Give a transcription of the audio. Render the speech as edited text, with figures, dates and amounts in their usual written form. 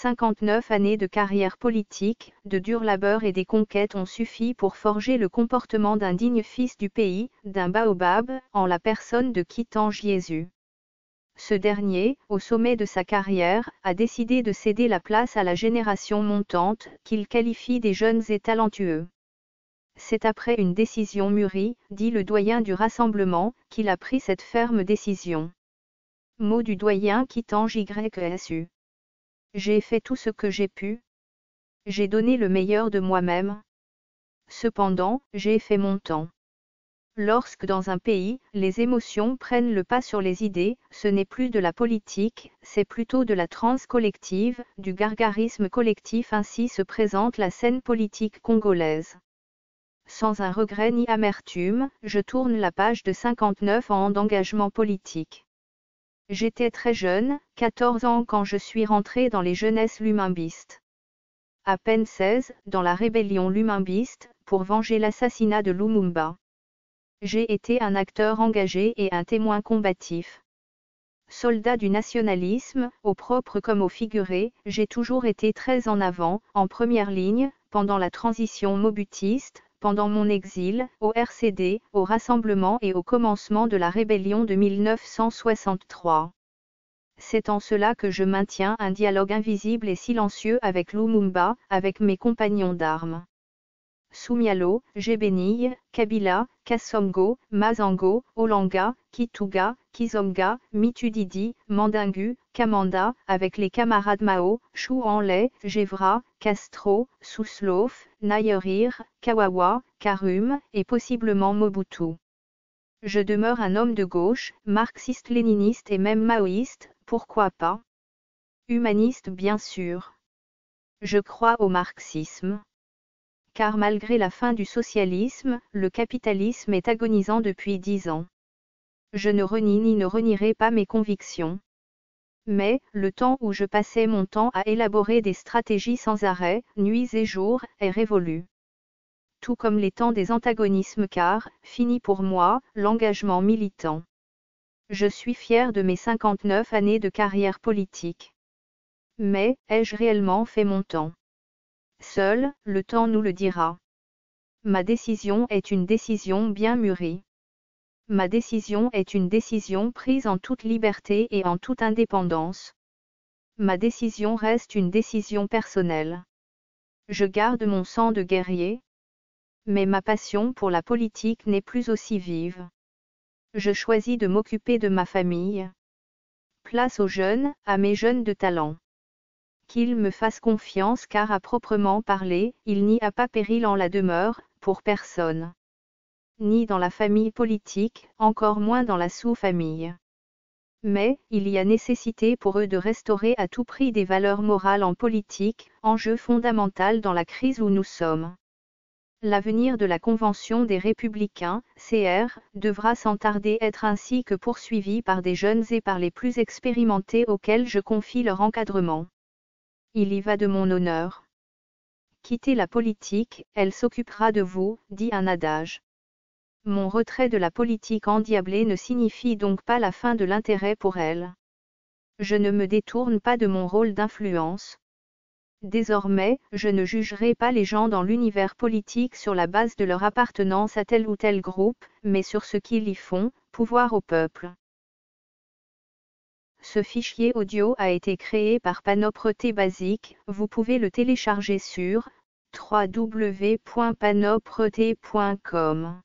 59 années de carrière politique, de dur labeur et des conquêtes ont suffi pour forger le comportement d'un digne fils du pays, d'un baobab, en la personne de Khitan Jésus. Ce dernier, au sommet de sa carrière, a décidé de céder la place à la génération montante, qu'il qualifie des jeunes et talentueux. C'est après une décision mûrie, dit le doyen du Rassemblement, qu'il a pris cette ferme décision. Mot du doyen Khitan Jésu. J'ai fait tout ce que j'ai pu. J'ai donné le meilleur de moi-même. Cependant, j'ai fait mon temps. Lorsque dans un pays, les émotions prennent le pas sur les idées, ce n'est plus de la politique, c'est plutôt de la transe collective, du gargarisme collectif. Ainsi se présente la scène politique congolaise. Sans un regret ni amertume, je tourne la page de 59 ans d'engagement politique. J'étais très jeune, 14 ans quand je suis rentré dans les jeunesses lumimbistes. À peine 16, dans la rébellion lumimbiste, pour venger l'assassinat de Lumumba. J'ai été un acteur engagé et un témoin combatif. Soldat du nationalisme, au propre comme au figuré, j'ai toujours été très en avant, en première ligne, pendant la transition mobutiste, pendant mon exil, au RCD, au Rassemblement et au commencement de la rébellion de 1963. C'est en cela que je maintiens un dialogue invisible et silencieux avec Lumumba, avec mes compagnons d'armes. Soumialo, Gébenille, Kabila, Kassongo, Mazango, Olanga, Kituga, Kizomga, Mitudidi, Mandingu, Kamanda, avec les camarades Mao, Chouanlé, Gévra, Castro, Souslof, Nayerir, Kawawa, Karum, et possiblement Mobutu. Je demeure un homme de gauche, marxiste-léniniste et même maoïste, pourquoi pas? Humaniste bien sûr. Je crois au marxisme. Car malgré la fin du socialisme, le capitalisme est agonisant depuis 10 ans. Je ne renie ni ne renierai pas mes convictions. Mais, le temps où je passais mon temps à élaborer des stratégies sans arrêt, nuits et jours, est révolu. Tout comme les temps des antagonismes car, fini pour moi, l'engagement militant. Je suis fier de mes 59 années de carrière politique. Mais, ai-je réellement fait mon temps? Seul, le temps nous le dira. Ma décision est une décision bien mûrie. Ma décision est une décision prise en toute liberté et en toute indépendance. Ma décision reste une décision personnelle. Je garde mon sang de guerrier. Mais ma passion pour la politique n'est plus aussi vive. Je choisis de m'occuper de ma famille. Place aux jeunes, à mes jeunes de talent. Qu'ils me fassent confiance car à proprement parler, il n'y a pas péril en la demeure, pour personne. Ni dans la famille politique, encore moins dans la sous-famille. Mais, il y a nécessité pour eux de restaurer à tout prix des valeurs morales en politique, enjeu fondamental dans la crise où nous sommes. L'avenir de la Convention des Républicains, CR, devra sans tarder être ainsi que poursuivi par des jeunes et par les plus expérimentés auxquels je confie leur encadrement. Il y va de mon honneur. Quittez la politique, elle s'occupera de vous, dit un adage. Mon retrait de la politique endiablée ne signifie donc pas la fin de l'intérêt pour elle. Je ne me détourne pas de mon rôle d'influence. Désormais, je ne jugerai pas les gens dans l'univers politique sur la base de leur appartenance à tel ou tel groupe, mais sur ce qu'ils y font, pouvoir au peuple. Ce fichier audio a été créé par Panopre-T Basic, vous pouvez le télécharger sur www.panopre-t.com.